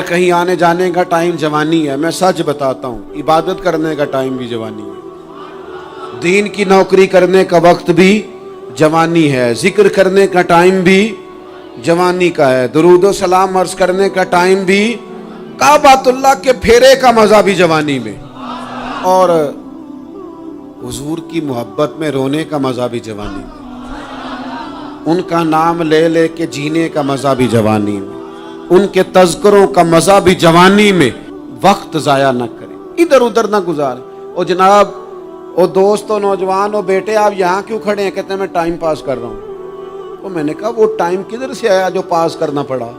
کہیں آنے جانے کا ٹائم جوانی ہے، میں سچ بتاتا ہوں، عبادت کرنے کا ٹائم بھی جوانی ہے، دین کی نوکری کرنے کا وقت بھی جوانی ہے، ذکر کرنے کا ٹائم بھی جوانی کا ہے، درود و سلام عرض کرنے کا ٹائم بھی، کعبۃ اللہ کے پھیرے کا مزہ بھی جوانی میں، اور حضور کی محبت میں رونے کا مزہ بھی جوانی میں، ان کا نام لے لے کے جینے کا مزہ بھی جوانی میں، ان کے تذکروں کا مزہ بھی جوانی میں۔ وقت ضائع نہ کریں، ادھر ادھر نہ گزاریں۔ او جناب، او دوست، او نوجوان، او بیٹے، آپ یہاں کیوں کھڑے ہیں؟ کہتے ہیں میں ٹائم پاس کر رہا ہوں۔ تو میں نے کہا وہ ٹائم کدھر سے آیا جو پاس کرنا پڑا؟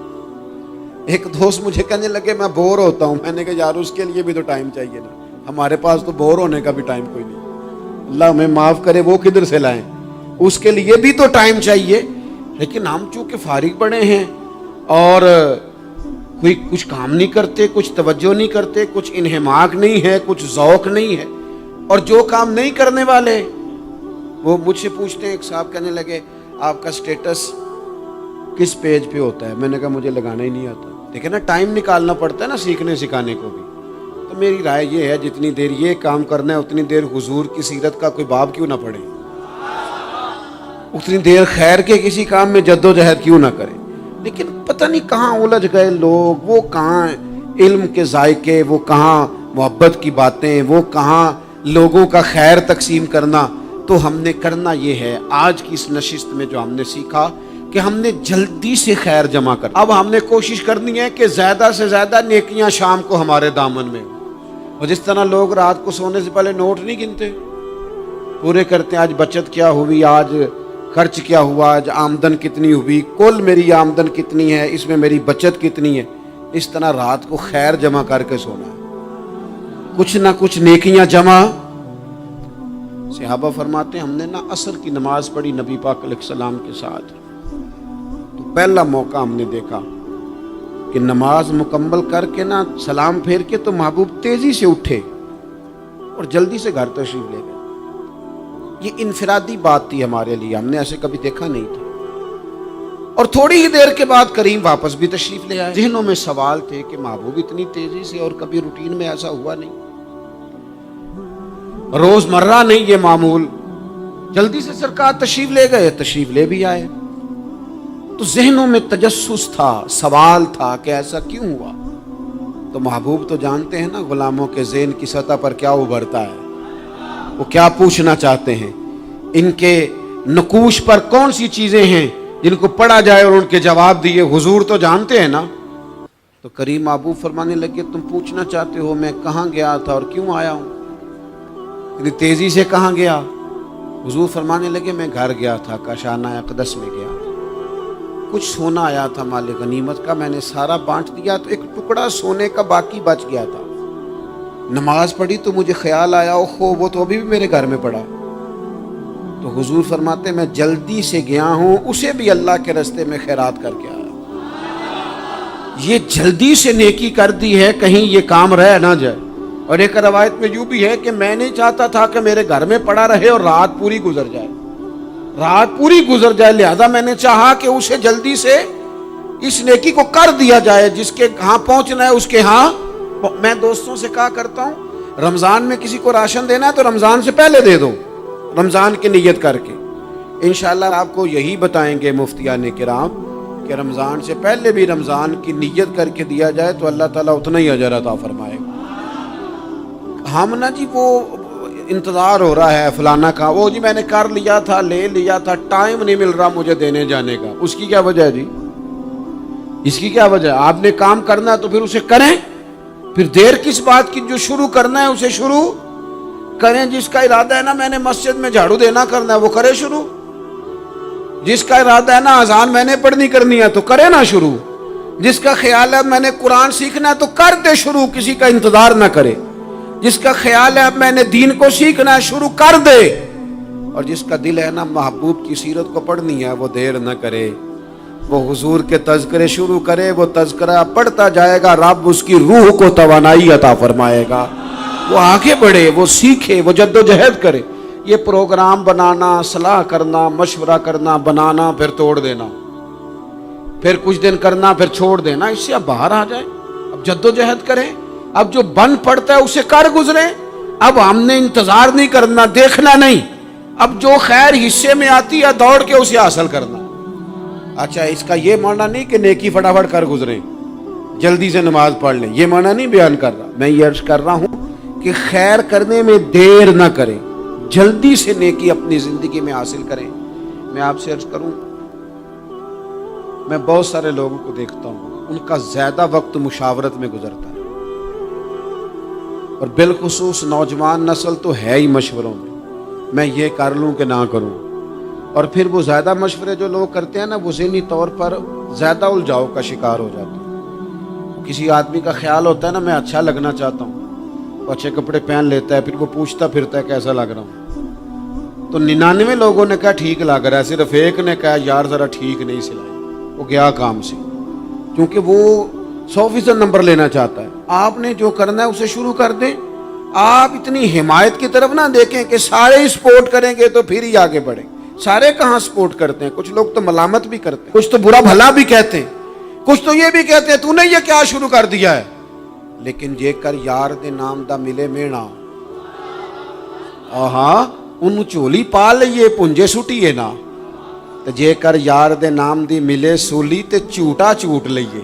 ایک دوست مجھے کہنے لگے میں بور ہوتا ہوں۔ میں نے کہا یار اس کے لیے بھی تو ٹائم چاہیے نا، ہمارے پاس تو بور ہونے کا بھی ٹائم کوئی نہیں۔ اللہ ہمیں معاف کرے، وہ کدھر سے لائیں؟ اس کے لیے بھی تو ٹائم چاہیے۔ لیکن ہم چونکہ فارغ پڑے ہیں اور کوئی کچھ کام نہیں کرتے، کچھ توجہ نہیں کرتے، کچھ انہماک نہیں ہے، کچھ ذوق نہیں ہے، اور جو کام نہیں کرنے والے وہ مجھ سے پوچھتے ہیں۔ ایک صاحب کہنے لگے آپ کا سٹیٹس کس پیج پہ ہوتا ہے؟ میں نے کہا مجھے لگانا ہی نہیں آتا۔ دیکھیں نا، ٹائم نکالنا پڑتا ہے نا سیکھنے سکھانے کو بھی۔ تو میری رائے یہ ہے جتنی دیر یہ کام کرنا ہے اتنی دیر حضور کی سیرت کا کوئی باب کیوں نہ پڑھیں، اتنی دیر خیر کے کسی کام میں جد و جہد کیوں نہ کریں۔ لیکن پتہ نہیں کہاں الجھ گئے لوگ، وہ کہاں علم کے ذائقے، وہ کہاں محبت کی باتیں، وہ کہاں لوگوں کا خیر تقسیم کرنا۔ تو ہم نے کرنا یہ ہے، آج کی اس نشست میں جو ہم نے سیکھا کہ ہم نے جلدی سے خیر جمع کر، اب ہم نے کوشش کرنی ہے کہ زیادہ سے زیادہ نیکیاں شام کو ہمارے دامن میں ہوں۔ اور جس طرح لوگ رات کو سونے سے پہلے نوٹ نہیں گنتے، پورے کرتے ہیں آج بچت کیا ہوئی، آج خرچ کیا ہوا، آج آمدن کتنی ہوئی، کل میری آمدن کتنی ہے، اس میں میری بچت کتنی ہے۔ اس طرح رات کو خیر جمع کر کے سونا ہے، کچھ نہ کچھ نیکیاں جمع۔ صحابہ فرماتے ہیں ہم نے نا عصر کی نماز پڑھی نبی پاک علیہ السلام کے ساتھ، تو پہلا موقع ہم نے دیکھا کہ نماز مکمل کر کے نا سلام پھیر کے تو محبوب تیزی سے اٹھے اور جلدی سے گھر تشریف لے گئے۔ یہ انفرادی بات تھی ہمارے لیے، ہم نے ایسے کبھی دیکھا نہیں تھا۔ اور تھوڑی ہی دیر کے بعد کریم واپس بھی تشریف لے آئے۔ ذہنوں میں سوال تھے کہ محبوب اتنی تیزی سے، اور کبھی روٹین میں ایسا ہوا نہیں، روز مرہ نہیں یہ معمول، جلدی سے سرکار تشریف لے گئے، تشریف لے بھی آئے۔ تو ذہنوں میں تجسس تھا، سوال تھا کہ ایسا کیوں ہوا؟ تو محبوب تو جانتے ہیں نا غلاموں کے ذہن کی سطح پر کیا ابھرتا ہے، وہ کیا پوچھنا چاہتے ہیں، ان کے نقوش پر کون سی چیزیں ہیں جن کو پڑھا جائے اور ان کے جواب دیے۔ حضور تو جانتے ہیں نا۔ تو کریم محبوب فرمانے لگے تم پوچھنا چاہتے ہو میں کہاں گیا تھا اور کیوں آیا ہوں، اتنی تیزی سے کہاں گیا؟ حضور فرمانے لگے میں گھر گیا تھا، کاشانہ اقدس میں گیا تھا، کچھ سونا آیا تھا مال غنیمت کا، میں نے سارا بانٹ دیا، تو ایک ٹکڑا سونے کا باقی بچ گیا تھا۔ نماز پڑھی تو مجھے خیال آیا اوہو وہ تو ابھی بھی میرے گھر میں پڑا۔ تو حضور فرماتے میں جلدی سے گیا ہوں، اسے بھی اللہ کے راستے میں خیرات کر کے آیا۔ یہ جلدی سے نیکی کر دی ہے کہیں یہ کام رہ نہ جائے۔ اور ایک روایت میں یوں بھی ہے کہ میں نہیں چاہتا تھا کہ میرے گھر میں پڑا رہے اور رات پوری گزر جائے، رات پوری گزر جائے، لہذا میں نے چاہا کہ اسے جلدی سے اس نیکی کو کر دیا جائے، جس کے ہاں پہنچنا ہے اس کے ہاں۔ میں دوستوں سے کہا کرتا ہوں رمضان میں کسی کو راشن دینا ہے تو رمضان سے پہلے دے دو، رمضان کی نیت کر کے۔ انشاءاللہ آپ کو یہی بتائیں گے مفتیان کرام کہ رمضان سے پہلے بھی رمضان کی نیت کر کے دیا جائے تو اللہ تعالیٰ اتنا ہی اجر عطا فرمائے گا۔ ہم نا جی وہ انتظار ہو رہا ہے فلانا کا، وہ جی میں نے کر لیا تھا، لے لیا تھا، ٹائم نہیں مل رہا مجھے دینے جانے کا۔ اس کی کیا وجہ ہے جی؟ اس کی کیا وجہ ہے؟ آپ نے کام کرنا ہے تو پھر اسے کریں، پھر دیر کس بات کی؟ جو شروع کرنا ہے اسے شروع کریں۔ جس کا ارادہ ہے نا میں نے مسجد میں جھاڑو دینا کرنا ہے وہ کرے شروع، جس کا ارادہ ہے نا اذان میں نے پڑھنی کرنی ہے تو کرے نا شروع، جس کا خیال ہے میں نے قرآن سیکھنا ہے تو کر دے شروع، کسی کا انتظار نہ کرے، جس کا خیال ہے میں نے دین کو سیکھنا ہے شروع کر دے، اور جس کا دل ہے نا محبوب کی سیرت کو پڑھنی ہے وہ دیر نہ کرے، وہ حضور کے تذکرے شروع کرے، وہ تذکرہ پڑھتا جائے گا، رب اس کی روح کو توانائی عطا فرمائے گا، وہ آگے بڑھے، وہ سیکھے، وہ جد و جہد کرے۔ یہ پروگرام بنانا، صلاح کرنا، مشورہ کرنا، بنانا پھر توڑ دینا، پھر کچھ دن کرنا پھر چھوڑ دینا، اس سے اب باہر آ جائے۔ اب جدوجہد کریں, اب جو بن پڑتا ہے اسے کر گزریں. اب ہم نے انتظار نہیں کرنا, دیکھنا نہیں, اب جو خیر حصے میں آتی ہے دوڑ کے اسے حاصل کرنا. اچھا اس کا یہ معنی نہیں کہ نیکی فٹافٹ کر گزریں, جلدی سے نماز پڑھ لیں, یہ معنی نہیں بیان کر رہا. میں یہ عرض کر رہا ہوں کہ خیر کرنے میں دیر نہ کریں, جلدی سے نیکی اپنی زندگی میں حاصل کریں. میں آپ سے عرض کروں, میں بہت سارے لوگوں کو دیکھتا ہوں, ان کا زیادہ وقت مشاورت میں گزرتا ہے, اور بالخصوص نوجوان نسل تو ہے ہی مشوروں میں یہ کر لوں کہ نہ کروں. اور پھر وہ زیادہ مشورے جو لوگ کرتے ہیں نا, وہ ذہنی طور پر زیادہ الجھاؤ کا شکار ہو جاتے ہیں. کسی آدمی کا خیال ہوتا ہے نا میں اچھا لگنا چاہتا ہوں, وہ اچھے کپڑے پہن لیتا ہے, پھر وہ پوچھتا پھرتا ہے کیسا لگ رہا ہوں. تو 99 لوگوں نے کہا ٹھیک لگ رہا ہے, صرف ایک نے کہا یار ذرا ٹھیک نہیں سلائی. وہ گیا کام سے, کیونکہ وہ 100% نمبر لینا چاہتا ہے. آپ نے جو کرنا ہے اسے شروع کر دیں. آپ اتنی حمایت کی طرف نہ دیکھیں کہ سارے سپورٹ کریں گے تو پھر ہی آگے بڑھیں. سارے کہاں سپورٹ کرتے ہیں, کچھ لوگ تو ملامت بھی کرتے ہیں, کچھ تو برا بھلا بھی کہتے ہیں, کچھ تو یہ بھی کہتے ہیں تو نے یہ کیا شروع کر دیا ہے. لیکن جے کر یار دے نام دا ملے مینا, ہاں ان چولی پا لئیے پنجے سٹیے نا, تو جے کر یار دے نام دی ملے سولی تے چوٹا چوٹ لئیے,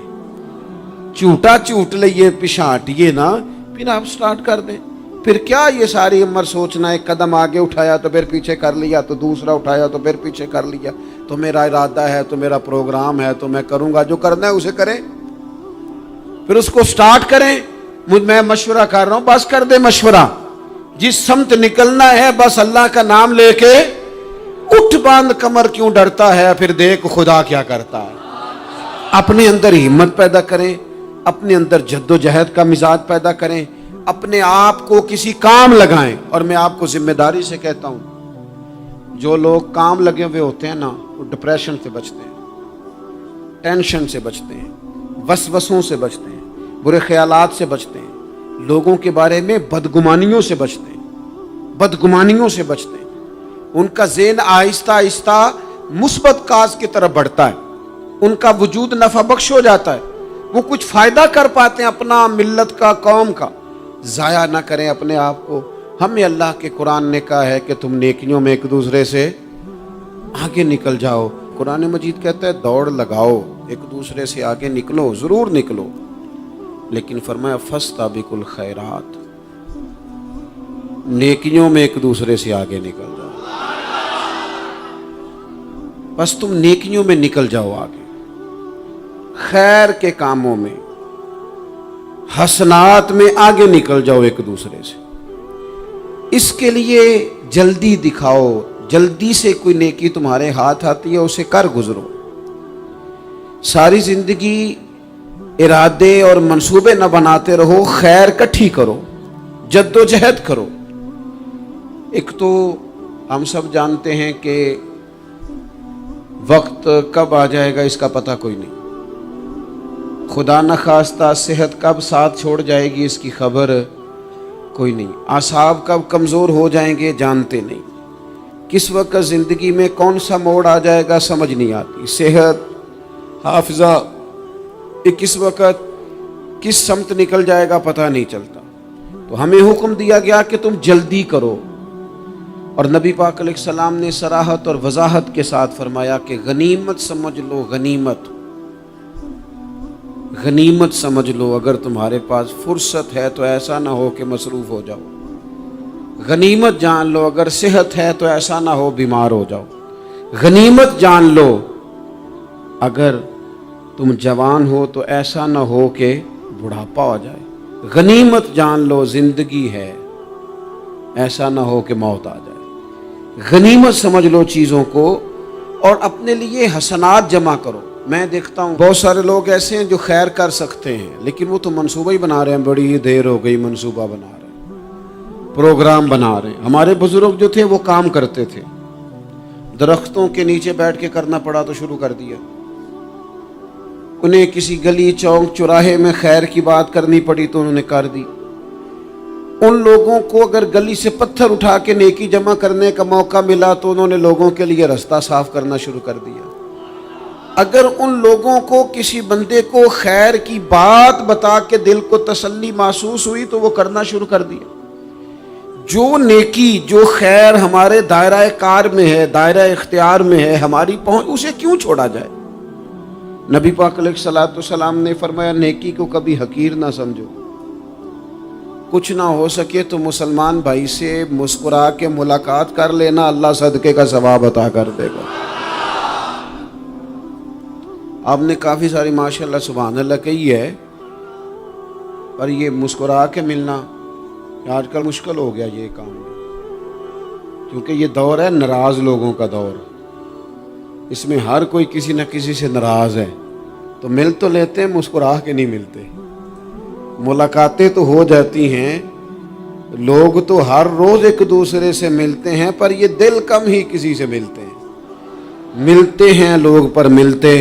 چوٹا چوٹ لئیے پچھاٹیے نا, پھر آپ سٹارٹ کر دیں. پھر کیا یہ ساری عمر سوچنا, ایک قدم آگے اٹھایا تو پھر پیچھے کر لیا, تو دوسرا اٹھایا تو پھر پیچھے کر لیا. تو میرا ارادہ ہے, تو میرا پروگرام ہے, تو میں کروں گا. جو کرنا ہے اسے کریں, پھر اس کو سٹارٹ کریں. میں مشورہ کر رہا ہوں, بس کر دے مشورہ. جس سمت نکلنا ہے بس اللہ کا نام لے کے اٹھ باندھ کمر, کیوں ڈرتا ہے, پھر دیکھ خدا کیا کرتا ہے. اپنے اندر ہمت پیدا کریں, اپنے اندر جد و جہد کا مزاج پیدا کریں, اپنے آپ کو کسی کام لگائیں. اور میں آپ کو ذمہ داری سے کہتا ہوں, جو لوگ کام لگے ہوئے ہوتے ہیں نا, وہ ڈپریشن سے بچتے ہیں, ٹینشن سے بچتے ہیں, وسوسوں سے بچتے ہیں, برے خیالات سے بچتے ہیں, لوگوں کے بارے میں بدگمانیوں سے بچتے ہیں, بدگمانیوں سے بچتے ہیں. ان کا ذہن آہستہ آہستہ مثبت کاز کی طرف بڑھتا ہے, ان کا وجود نفع بخش ہو جاتا ہے, وہ کچھ فائدہ کر پاتے ہیں اپنا, ملت کا, قوم کا. ضائع نہ کریں اپنے آپ کو. ہمیں اللہ کے قرآن نے کہا ہے کہ تم نیکیوں میں ایک دوسرے سے آگے نکل جاؤ. قرآن مجید کہتا ہے دوڑ لگاؤ, ایک دوسرے سے آگے نکلو, ضرور نکلو, لیکن فرمایا فاستبقوا الخیرات, نیکیوں میں ایک دوسرے سے آگے نکل جاؤ. بس تم نیکیوں میں نکل جاؤ آگے, خیر کے کاموں میں, حسنات میں آگے نکل جاؤ ایک دوسرے سے. اس کے لیے جلدی دکھاؤ, جلدی سے کوئی نیکی تمہارے ہاتھ آتی ہے اسے کر گزرو. ساری زندگی ارادے اور منصوبے نہ بناتے رہو, خیر کٹھی کرو, جد و جہد کرو. ایک تو ہم سب جانتے ہیں کہ وقت کب آ جائے گا اس کا پتہ کوئی نہیں. خدا نخواستہ صحت کب ساتھ چھوڑ جائے گی اس کی خبر کوئی نہیں. اعصاب کب کمزور ہو جائیں گے جانتے نہیں. کس وقت زندگی میں کون سا موڑ آ جائے گا سمجھ نہیں آتی. صحت, حافظہ, کس وقت کس سمت نکل جائے گا پتہ نہیں چلتا. تو ہمیں حکم دیا گیا کہ تم جلدی کرو, اور نبی پاک علیہ السلام نے صراحت اور وضاحت کے ساتھ فرمایا کہ غنیمت سمجھ لو, غنیمت, غنیمت سمجھ لو. اگر تمہارے پاس فرصت ہے تو ایسا نہ ہو کہ مصروف ہو جاؤ. غنیمت جان لو, اگر صحت ہے تو ایسا نہ ہو بیمار ہو جاؤ. غنیمت جان لو, اگر تم جوان ہو تو ایسا نہ ہو کہ بڑھاپا ہو جائے. غنیمت جان لو, زندگی ہے, ایسا نہ ہو کہ موت آ جائے. غنیمت سمجھ لو چیزوں کو, اور اپنے لیے حسنات جمع کرو. میں دیکھتا ہوں بہت سارے لوگ ایسے ہیں جو خیر کر سکتے ہیں, لیکن وہ تو منصوبہ ہی بنا رہے ہیں, بڑی دیر ہو گئی منصوبہ بنا رہے ہیں, پروگرام بنا رہے ہیں. ہمارے بزرگ جو تھے وہ کام کرتے تھے, درختوں کے نیچے بیٹھ کے کرنا پڑا تو شروع کر دیا. انہیں کسی گلی چوک چوراہے میں خیر کی بات کرنی پڑی تو انہوں نے کر دی. ان لوگوں کو اگر گلی سے پتھر اٹھا کے نیکی جمع کرنے کا موقع ملا تو انہوں نے لوگوں کے لیے راستہ صاف کرنا شروع کر دیا. اگر ان لوگوں کو کسی بندے کو خیر کی بات بتا کے دل کو تسلی محسوس ہوئی تو وہ کرنا شروع کر دیا. جو نیکی جو خیر ہمارے دائرہ کار میں ہے، دائرہ اختیار میں ہے، ہماری پہنچ، اسے کیوں چھوڑا جائے؟ نبی پاک علیہ الصلوۃ والسلام نے فرمایا نیکی کو کبھی حقیر نہ سمجھو. کچھ نہ ہو سکے تو مسلمان بھائی سے مسکرا کے ملاقات کر لینا، اللہ صدقے کا ثواب عطا کر دے گا. آپ نے کافی ساری ماشاءاللہ سبحان اللہ کہی ہے، پر یہ مسکرا کے ملنا آج کل مشکل ہو گیا یہ کام، کیونکہ یہ دور ہے ناراض لوگوں کا دور. اس میں ہر کوئی کسی نہ کسی سے ناراض ہے، تو مل تو لیتے ہیں، مسکرا کے نہیں ملتے. ملاقاتیں تو ہو جاتی ہیں، لوگ تو ہر روز ایک دوسرے سے ملتے ہیں، پر یہ دل کم ہی کسی سے ملتے ہیں. ملتے ہیں لوگ پر ملتے.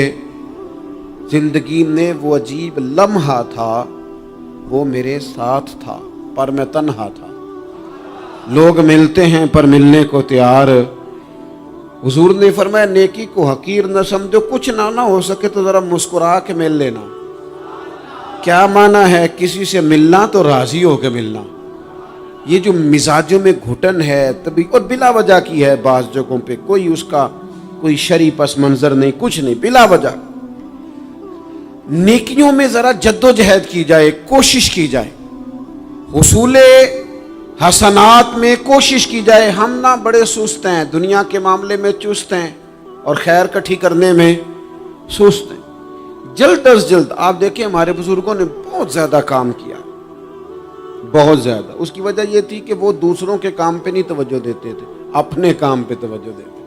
زندگی میں وہ عجیب لمحہ تھا، وہ میرے ساتھ تھا پر میں تنہا تھا. لوگ ملتے ہیں پر ملنے کو تیار. حضور نے فرمایا نیکی کو حقیر نہ سمجھو، کچھ نہ ہو سکے تو ذرا مسکرا کے مل لینا. کیا معنی ہے؟ کسی سے ملنا تو راضی ہو کے ملنا. یہ جو مزاجوں میں گھٹن ہے تبھی، اور بلا وجہ کی ہے بعض جگہوں پہ، کوئی اس کا کوئی شرعی پس منظر نہیں، کچھ نہیں، بلا وجہ. نیکیوں میں ذرا جد و جہد کی جائے، کوشش کی جائے، حصول حسنات میں کوشش کی جائے. ہم نہ بڑے سست ہیں، دنیا کے معاملے میں چست ہیں اور خیر کٹھی کرنے میں سست ہیں. جلد از جلد آپ دیکھیں ہمارے بزرگوں نے بہت زیادہ کام کیا، بہت زیادہ. اس کی وجہ یہ تھی کہ وہ دوسروں کے کام پہ نہیں توجہ دیتے تھے، اپنے کام پہ توجہ دیتے.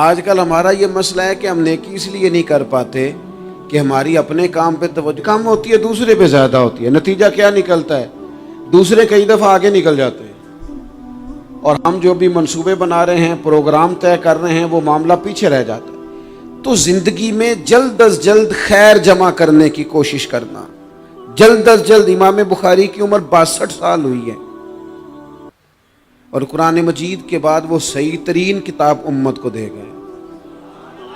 آج کل ہمارا یہ مسئلہ ہے کہ ہم نیکی اس لیے نہیں کر پاتے کہ ہماری اپنے کام پہ توجہ کم ہوتی ہے، دوسرے پہ زیادہ ہوتی ہے. نتیجہ کیا نکلتا ہے؟ دوسرے کئی دفعہ آگے نکل جاتے ہیں، اور ہم جو بھی منصوبے بنا رہے ہیں، پروگرام طے کر رہے ہیں، وہ معاملہ پیچھے رہ جاتا ہے. تو زندگی میں جلد از جلد خیر جمع کرنے کی کوشش کرنا. جلد از جلد. امام بخاری کی عمر 62 سال ہوئی ہے، اور قرآن مجید کے بعد وہ صحیح ترین کتاب امت کو دے گئے.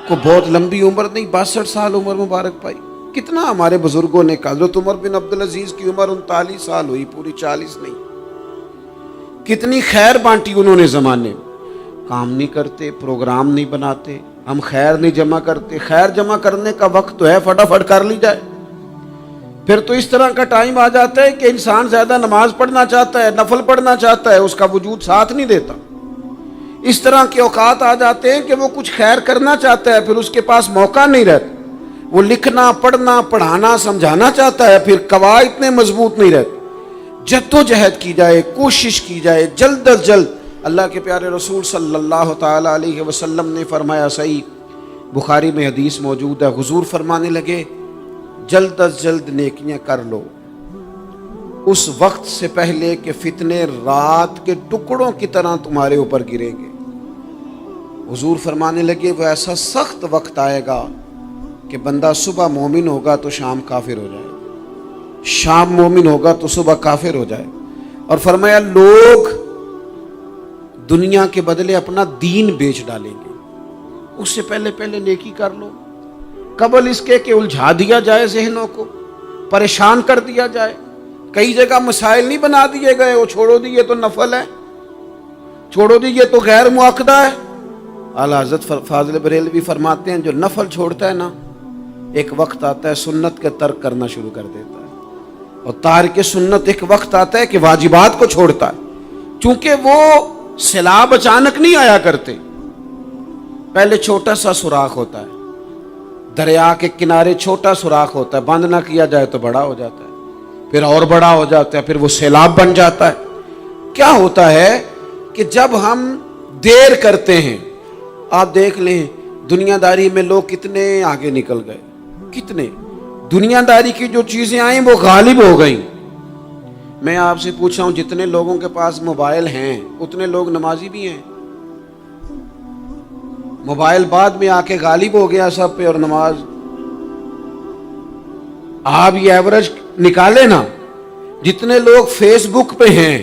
کو بہت لمبی عمر نہیں، 62 سال عمر مبارک پائی. کتنا ہمارے بزرگوں نے کہا. حضرت عمر بن عبدالعزیز کی عمر 39 سال ہوئی، پوری 40 نہیں. کتنی خیر بانٹی انہوں نے زمانے. کام نہیں کرتے، پروگرام نہیں بناتے، ہم خیر نہیں جمع کرتے. خیر جمع کرنے کا وقت تو ہے، فٹافٹ کر لی جائے. پھر تو اس طرح کا ٹائم آ جاتا ہے کہ انسان زیادہ نماز پڑھنا چاہتا ہے، نفل پڑھنا چاہتا ہے، اس کا وجود ساتھ نہیں دیتا. اس طرح کے اوقات آ جاتے ہیں کہ وہ کچھ خیر کرنا چاہتا ہے، پھر اس کے پاس موقع نہیں رہتا. وہ لکھنا، پڑھنا، پڑھانا، سمجھانا چاہتا ہے، پھر قواعد اتنے مضبوط نہیں رہتے. جد و جہد کی جائے، کوشش کی جائے، جلد از جلد. اللہ کے پیارے رسول صلی اللہ تعالی علیہ وسلم نے فرمایا، صحیح بخاری میں حدیث موجود ہے، حضور فرمانے لگے جلد از جلد نیکیاں کر لو اس وقت سے پہلے کہ فتنے رات کے ٹکڑوں کی طرح تمہارے اوپر گریں گے. حضور فرمانے لگے وہ ایسا سخت وقت آئے گا کہ بندہ صبح مومن ہوگا تو شام کافر ہو جائے، شام مومن ہوگا تو صبح کافر ہو جائے. اور فرمایا لوگ دنیا کے بدلے اپنا دین بیچ ڈالیں گے. اس سے پہلے نیکی کر لو، قبل اس کے کہ الجھا دیا جائے، ذہنوں کو پریشان کر دیا جائے. کئی جگہ مسائل نہیں بنا دیے گئے، وہ چھوڑو دیے تو نفل ہے، چھوڑو دیے تو غیر مؤکدہ ہے. اعلیٰ حضرت فاضل بریلوی فرماتے ہیں جو نفل چھوڑتا ہے نا، ایک وقت آتا ہے سنت کے ترک کرنا شروع کر دیتا ہے. اور تارک سنت ایک وقت آتا ہے کہ واجبات کو چھوڑتا ہے. چونکہ وہ سیلاب اچانک نہیں آیا کرتے، پہلے چھوٹا سا سوراخ ہوتا ہے، دریا کے کنارے چھوٹا سوراخ ہوتا ہے، بند نہ کیا جائے تو بڑا ہو جاتا ہے، پھر اور بڑا ہو جاتا ہے، پھر وہ سیلاب بن جاتا ہے. کیا ہوتا ہے کہ جب ہم دیر کرتے ہیں، آپ دیکھ لیں دنیا داری میں لوگ کتنے آگے نکل گئے، کتنے دنیا داری کی جو چیزیں آئیں وہ غالب ہو گئیں. میں آپ سے پوچھا ہوں جتنے لوگوں کے پاس موبائل ہیں اتنے لوگ نمازی بھی ہیں. موبائل بعد میں آ کے غالب ہو گیا سب پہ، اور نماز آپ یہ ایوریج نکالے نا، جتنے لوگ فیس بک پہ ہیں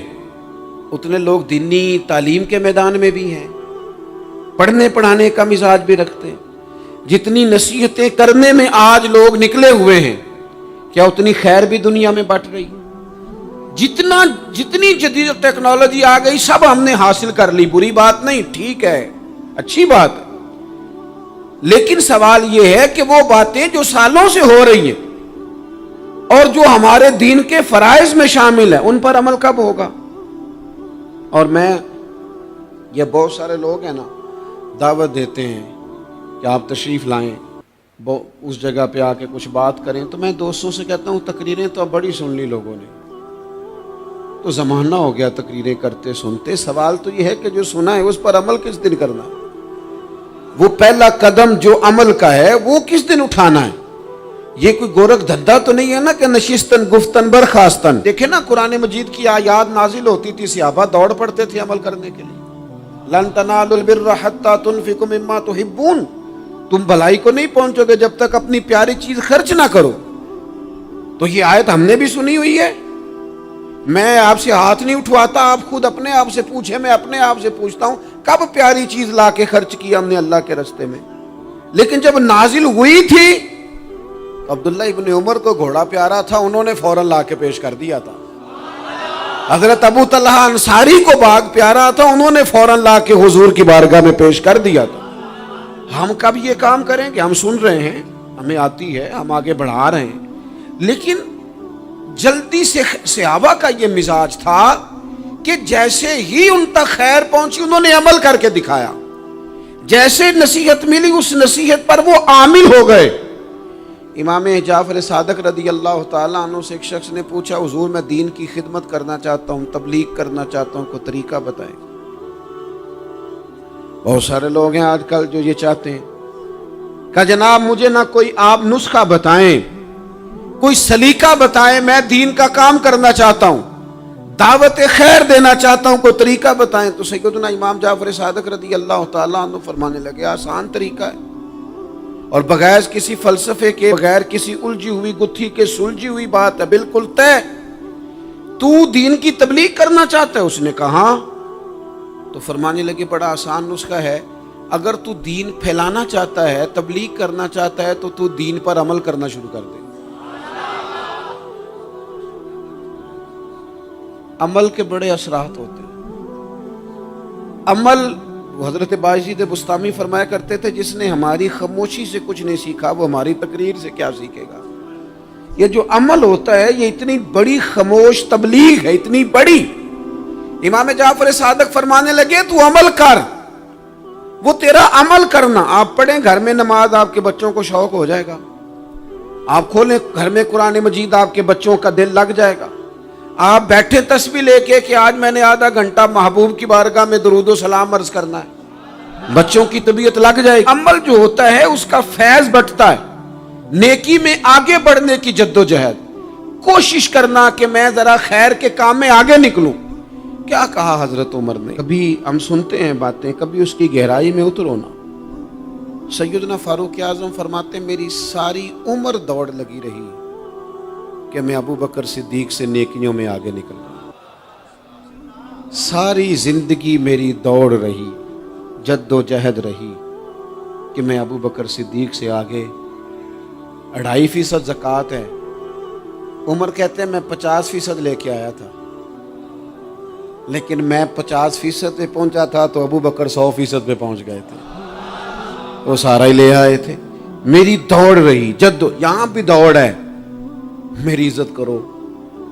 اتنے لوگ دینی تعلیم کے میدان میں بھی ہیں، پڑھنے پڑھانے کا مزاج بھی رکھتے ہیں. جتنی نصیحتیں کرنے میں آج لوگ نکلے ہوئے ہیں، کیا اتنی خیر بھی دنیا میں بٹ رہی؟ جتنی جدید ٹیکنالوجی آ گئی سب ہم نے حاصل کر لی، بری بات نہیں، ٹھیک ہے، اچھی بات ہے، لیکن سوال یہ ہے کہ وہ باتیں جو سالوں سے ہو رہی ہیں اور جو ہمارے دین کے فرائض میں شامل ہیں ان پر عمل کب ہوگا؟ اور یہ بہت سارے لوگ ہیں نا، دعوت دیتے ہیں کہ آپ تشریف لائیں، اس جگہ پہ آ کے کچھ بات کریں، تو میں دوستوں سے کہتا ہوں تقریریں تو اب بڑی سن لی لوگوں نے، تو زمانہ ہو گیا تقریریں کرتے سنتے، سوال تو یہ ہے کہ جو سنا ہے اس پر عمل کس دن کرنا ہے؟ وہ پہلا قدم جو عمل کا ہے وہ کس دن اٹھانا ہے؟ یہ کوئی گورکھ دھندا تو نہیں ہے نا کہ نشستن گفتن برخاستن۔ دیکھیں نا قرآن مجید کی آیات نازل ہوتی تھی، صحابہ دوڑ پڑتے تھے عمل کرنے کے لیے۔ لن تنالوا البر حتى تنفقوا مما تحبون، تم بھلائی کو نہیں پہنچو گے جب تک اپنی پیاری چیز خرچ نہ کرو۔ تو یہ آیت ہم نے بھی سنی ہوئی ہے، میں آپ سے ہاتھ نہیں اٹھواتا، آپ خود اپنے آپ سے پوچھیں، میں اپنے آپ سے پوچھتا ہوں کب پیاری چیز لا کے خرچ کیا ہم نے اللہ کے راستے میں؟ لیکن جب نازل ہوئی تھی عبداللہ ابن عمر کو گھوڑا پیارا تھا، انہوں نے فوراً لا کے پیش کر دیا تھا۔ حضرت ابو طلحہ انصاری کو باغ پیارا تھا، انہوں نے فوراً لا کے حضور کی بارگاہ میں پیش کر دیا تھا۔ ہم کب یہ کام کریں کہ ہم سن رہے ہیں، ہمیں آتی ہے، ہم آگے بڑھا رہے ہیں، لیکن جلدی سے صحابہ کا یہ مزاج تھا کہ جیسے ہی ان تک خیر پہنچی انہوں نے عمل کر کے دکھایا، جیسے نصیحت ملی اس نصیحت پر وہ عامل ہو گئے۔ امام جعفر صادق رضی اللہ تعالیٰ عنہ سے ایک شخص نے پوچھا، حضور میں دین کی خدمت کرنا چاہتا ہوں، تبلیغ کرنا چاہتا ہوں، کوئی طریقہ بتائیں۔ بہت سارے لوگ ہیں آج کل جو یہ چاہتے ہیں کہ جناب مجھے نہ کوئی آپ نسخہ بتائیں، کوئی سلیقہ بتائیں، میں دین کا کام کرنا چاہتا ہوں، دعوت خیر دینا چاہتا ہوں، کوئی طریقہ بتائیں۔ تو سیدنا امام جعفر صادق رضی اللہ تعالیٰ عنہ فرمانے لگے، آسان طریقہ ہے، اور بغیر کسی فلسفے کے، بغیر کسی الجھی ہوئی گتھی کے سلجھی ہوئی بات ہے، بالکل طے۔ تو دین کی تبلیغ کرنا چاہتا ہے؟ اس نے کہا، تو فرمانے لگے بڑا آسان نسخہ ہے، اگر تو دین پھیلانا چاہتا ہے، تبلیغ کرنا چاہتا ہے، تو دین پر عمل کرنا شروع کر دے۔ عمل کے بڑے اثرات ہوتے ہیں۔ عمل، حضرت باجید بستامی فرمایا کرتے تھے، جس نے ہماری خاموشی سے کچھ نہیں سیکھا وہ ہماری تقریر سے کیا سیکھے گا۔ یہ جو عمل ہوتا ہے یہ اتنی بڑی خاموش تبلیغ ہے، اتنی بڑی۔ امام جعفر صادق فرمانے لگے تو عمل کر، وہ تیرا عمل کرنا۔ آپ پڑھیں گھر میں نماز، آپ کے بچوں کو شوق ہو جائے گا، آپ کھولیں گھر میں قرآن مجید، آپ کے بچوں کا دل لگ جائے گا۔ آپ بیٹھے تسبیح لے کے کہ آج میں نے آدھا گھنٹہ محبوب کی بارگاہ میں درود و سلام عرض کرنا ہے، بچوں کی طبیعت لگ جائے گی۔ عمل جو ہوتا ہے اس کا فیض بٹتا ہے، نیکی میں آگے بڑھنے کی جد و جہد، کوشش کرنا کہ میں ذرا خیر کے کام میں آگے نکلوں۔ کیا کہا حضرت عمر نے؟ کبھی ہم سنتے ہیں باتیں، کبھی اس کی گہرائی میں اترو نا۔ سیدنا فاروق اعظم فرماتے ہیں میری ساری عمر دوڑ لگی رہی کہ میں ابو بکر صدیق سے نیکیوں میں آگے نکل رہا، ساری زندگی میری دوڑ رہی، جد و جہد رہی کہ میں ابو بکر صدیق سے آگے۔ 2.5% زکوٰۃ ہے، عمر کہتے ہیں میں 50% لے کے آیا تھا، لیکن میں 50% پہ پہنچا تھا تو ابو بکر 100% پہ پہنچ گئے تھے، وہ سارا ہی لے آئے تھے۔ میری دوڑ رہی، یہاں بھی دوڑ ہے، میری عزت کرو،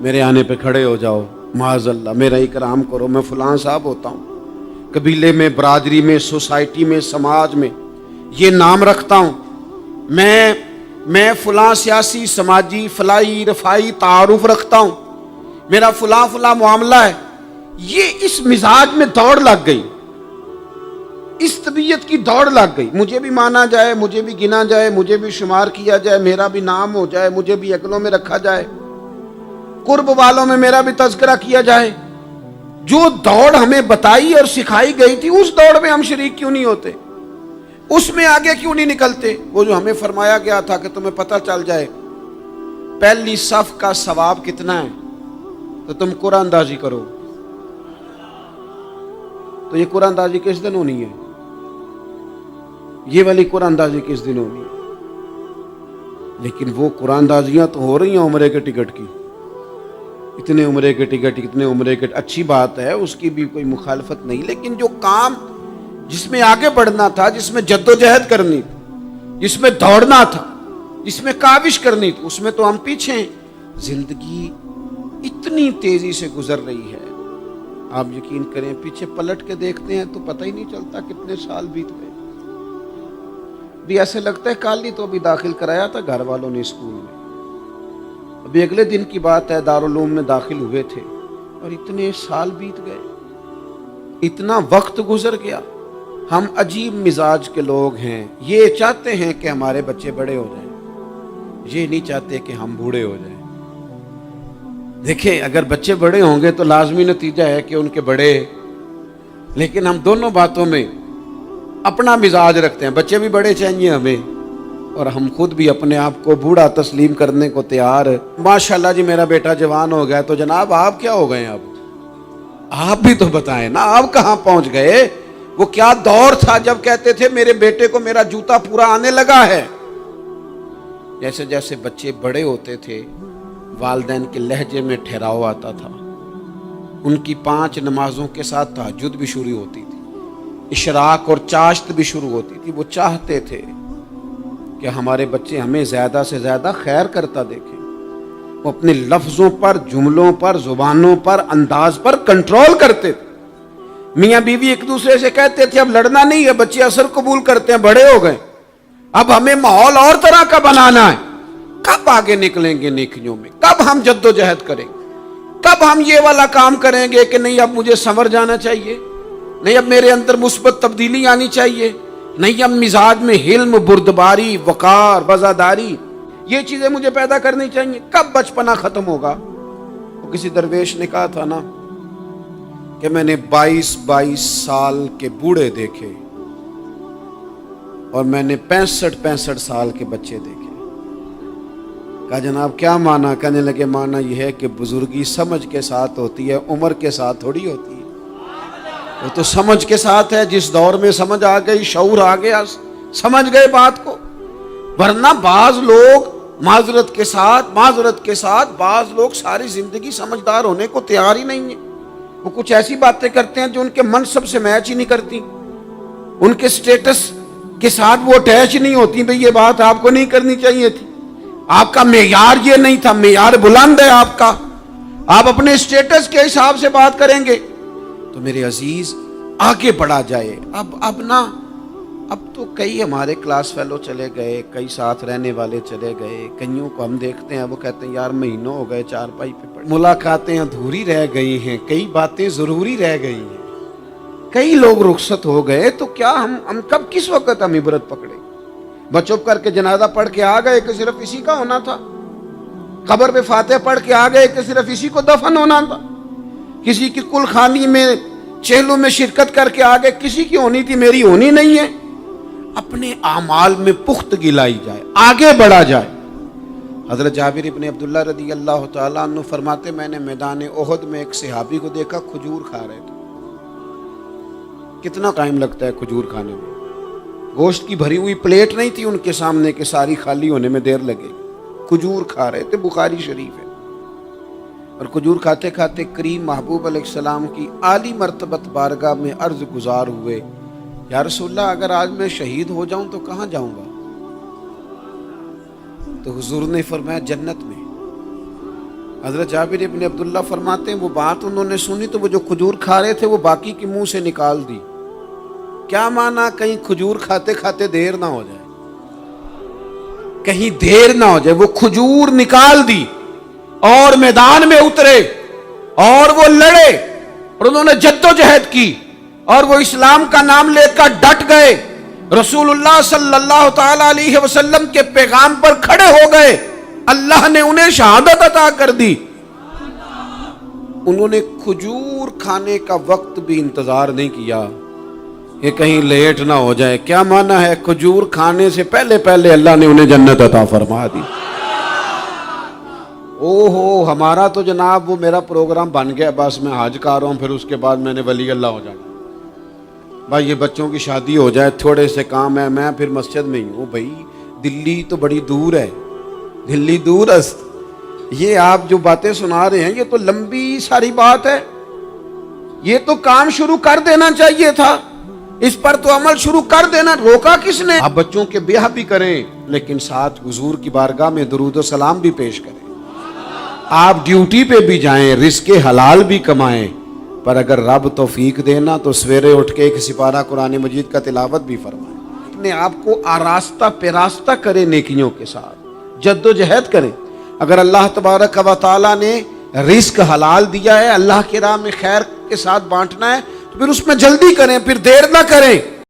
میرے آنے پہ کھڑے ہو جاؤ، معاذ اللہ میرا اکرام کرو، میں فلاں صاحب ہوتا ہوں، قبیلے میں، برادری میں، سوسائٹی میں، سماج میں یہ نام رکھتا ہوں، میں فلاں سیاسی، سماجی، فلاحی، رفائی تعارف رکھتا ہوں، میرا فلاں معاملہ ہے۔ یہ اس مزاج میں دوڑ لگ گئی، اس طبیعت کی دوڑ لگ گئی، مجھے بھی مانا جائے، مجھے بھی گنا جائے، مجھے بھی شمار کیا جائے، میرا بھی نام ہو جائے، مجھے بھی اگلوں میں رکھا جائے، قرب والوں میں میرا بھی تذکرہ کیا جائے۔ جو دوڑ ہمیں بتائی اور سکھائی گئی تھی اس دوڑ میں ہم شریک کیوں نہیں ہوتے؟ اس میں آگے کیوں نہیں نکلتے؟ وہ جو ہمیں فرمایا گیا تھا کہ تمہیں پتہ چل جائے پہلی صف کا ثواب کتنا ہے تو تم قرآن اندازی کرو، تو یہ قرآن اندازی کس دن ہونی ہے؟ یہ والی قرآن اندازی کس دن ہونی ہے؟ لیکن وہ قرآن اندازیاں تو ہو رہی ہیں عمرے کے ٹکٹ کی، اتنے عمرے کے ٹکٹ، اتنے عمرے کے، اچھی بات ہے، اس کی بھی کوئی مخالفت نہیں، لیکن جو کام جس میں آگے بڑھنا تھا، جس میں جد و جہد کرنی تھی، جس میں دوڑنا تھا، جس میں کاوش کرنی تھی، اس میں تو ہم پیچھے ہیں۔ زندگی اتنی تیزی سے گزر رہی ہے، آپ یقین کریں پیچھے پلٹ کے دیکھتے ہیں تو پتہ ہی نہیں چلتا کتنے سال بیت گئے۔ بھی ایسے لگتا ہے کل ہی تو ابھی داخل کرایا تھا گھر والوں نے اسکول میں، ابھی اگلے دن کی بات ہے دارالعلوم میں داخل ہوئے تھے اور اتنے سال بیت گئے، اتنا وقت گزر گیا۔ ہم عجیب مزاج کے لوگ ہیں، یہ چاہتے ہیں کہ ہمارے بچے بڑے ہو جائیں، یہ نہیں چاہتے کہ ہم بوڑھے ہو جائیں۔ دیکھیں اگر بچے بڑے ہوں گے تو لازمی نتیجہ ہے کہ ان کے بڑے، لیکن ہم دونوں باتوں میں اپنا مزاج رکھتے ہیں، بچے بھی بڑے چاہیے ہمیں اور ہم خود بھی اپنے آپ کو بوڑھا تسلیم کرنے کو تیار۔ ماشاءاللہ جی میرا بیٹا جوان ہو گیا، تو جناب آپ کیا ہو گئے؟ اب آپ بھی تو بتائیں نا، آپ کہاں پہنچ گئے؟ وہ کیا دور تھا جب کہتے تھے میرے بیٹے کو میرا جوتا پورا آنے لگا ہے۔ جیسے جیسے بچے بڑے ہوتے تھے والدین کے لہجے میں ٹھہراؤ آتا تھا، ان کی 5 نمازوں کے ساتھ تہجد بھی شروع ہوتی تھی، اشراق اور چاشت بھی شروع ہوتی تھی۔ وہ چاہتے تھے کہ ہمارے بچے ہمیں زیادہ سے زیادہ خیر کرتا دیکھیں۔ وہ اپنے لفظوں پر، جملوں پر، زبانوں پر، انداز پر کنٹرول کرتے تھے۔ میاں بیوی ایک دوسرے سے کہتے تھے اب لڑنا نہیں ہے، بچے اثر قبول کرتے ہیں، بڑے ہو گئے، اب ہمیں ماحول اور طرح کا بنانا ہے۔ کب آگے نکلیں گے نیکیوں میں؟ کب ہم جد و جہد کریں گے؟ کب ہم یہ والا کام کریں گے کہ نہیں اب مجھے سنور جانا چاہیے، نہیں اب میرے اندر مثبت تبدیلی آنی چاہیے، نہیں اب مزاج میں حلم، بردباری، وقار، وفاداری، یہ چیزیں مجھے پیدا کرنی چاہیے؟ کب بچپنا ختم ہوگا؟ وہ کسی درویش نے کہا تھا نا کہ میں نے 22 سال کے بوڑھے دیکھے اور میں نے 65 سال کے بچے دیکھے۔ کہا جناب کیا معنی؟ کہنے لگے معنی یہ ہے کہ بزرگی سمجھ کے ساتھ ہوتی ہے، عمر کے ساتھ تھوڑی ہوتی ہے۔ وہ تو سمجھ کے ساتھ ہے، جس دور میں سمجھ آ گئی، شعور آ گیا، سمجھ گئے بات کو۔ ورنہ بعض لوگ معذرت کے ساتھ بعض لوگ ساری زندگی سمجھدار ہونے کو تیار ہی نہیں ہیں۔ وہ کچھ ایسی باتیں کرتے ہیں جو ان کے منصب سے میچ ہی نہیں کرتی، ان کے سٹیٹس کے ساتھ وہ اٹیچ نہیں ہوتی۔ بھئی یہ بات آپ کو نہیں کرنی چاہیے تھی، آپ کا معیار یہ نہیں تھا، معیار بلند ہے آپ کا، آپ اپنے سٹیٹس کے حساب سے بات کریں گے۔ تو میرے عزیز آگے بڑھا جائے۔ اب تو کئی ہمارے کلاس فیلو چلے گئے، کئی ساتھ رہنے والے چلے گئے، کئیوں کو ہم دیکھتے ہیں وہ کہتے ہیں یار مہینوں ہو گئے چارپائی پہ پڑے، ملاقاتیں ادھوری رہ گئی ہیں، کئی باتیں ضروری رہ گئی ہیں، کئی لوگ رخصت ہو گئے، تو کیا ہم کب کس وقت ہم عبرت پکڑے؟ بس چپ کر کے جنازہ پڑھ کے آ گئے کہ صرف اسی کا ہونا تھا، قبر پہ فاتحہ پڑھ کے آ گئے کہ صرف اسی کو دفن ہونا تھا، کسی کی کل خانی میں چہلوں میں شرکت کر کے آ گئے، کسی کی ہونی تھی میری ہونی نہیں ہے۔ اپنے اعمال میں پختگی لائی جائے، آگے بڑھا جائے۔ حضرت جابر ابن عبداللہ رضی اللہ تعالیٰ عنہ فرماتے میں نے میدان احد میں ایک صحابی کو دیکھا کھجور کھا رہے تھے۔ کتنا ٹائم لگتا ہے کھجور کھانے میں؟ گوشت کی بھری ہوئی پلیٹ نہیں تھی ان کے سامنے کہ ساری خالی ہونے میں دیر لگے گی، کھجور کھا رہے تھے، بخاری شریف ہے۔ اور کھجور کھاتے کھاتے کریم محبوب علیہ السلام کی عالی مرتبت بارگاہ میں عرض گزار ہوئے یا رسول اللہ اگر آج میں شہید ہو جاؤں تو کہاں جاؤں گا؟ تو حضور نے فرمایا جنت میں۔ حضرت جابر ابن عبداللہ فرماتے ہیں وہ بات انہوں نے سنی تو وہ جو کھجور کھا رہے تھے وہ باقی کے منہ سے نکال دی۔ کیا معنی؟ کہیں کھجور کھاتے کھاتے دیر نہ ہو جائے، کہیں دیر نہ ہو جائے۔ وہ کھجور نکال دی اور میدان میں اترے اور وہ لڑے اور انہوں نے جد و جہد کی اور وہ اسلام کا نام لے کر ڈٹ گئے، رسول اللہ صلی اللہ تعالی علیہ وسلم کے پیغام پر کھڑے ہو گئے، اللہ نے انہیں شہادت عطا کر دی۔ انہوں نے کھجور کھانے کا وقت بھی انتظار نہیں کیا کہ کہیں لیٹ نہ ہو جائے۔ کیا معنی ہے؟ کھجور کھانے سے پہلے پہلے اللہ نے انہیں جنت عطا فرما دی۔ ہمارا تو جناب وہ میرا پروگرام بن گیا، بس میں حج کر رہا ہوں، پھر اس کے بعد میں نے ولی اللہ ہو جانا۔ بھائی یہ بچوں کی شادی ہو جائے، تھوڑے سے کام ہے، میں پھر مسجد میں ہی ہوں. بھائی دلی تو بڑی دور ہے، دلی دور است. یہ آپ جو باتیں سنا رہے ہیں یہ تو لمبی ساری بات ہے. یہ تو کام شروع کر دینا چاہیے تھا، اس پر تو عمل شروع کر دینا. روکا کس نے؟ آپ بچوں کے بیاہ بھی کریں لیکن ساتھ حضور کی بارگاہ میں درود و سلام بھی پیش کریں. آپ ڈیوٹی پہ بھی جائیں، رزق حلال بھی کمائیں، پر اگر رب توفیق دینا تو سویرے اٹھ کے ایک سپارہ قرآن مجید کا تلاوت بھی فرمائیں. اپنے آپ کو آراستہ پیراستہ کریں، نیکیوں کے ساتھ جد و جہد کریں. اگر اللہ تبارک و تعالیٰ نے رزق حلال دیا ہے، اللہ کی راہ میں خیر کے ساتھ بانٹنا ہے، تو پھر اس میں جلدی کریں، پھر دیر نہ کریں.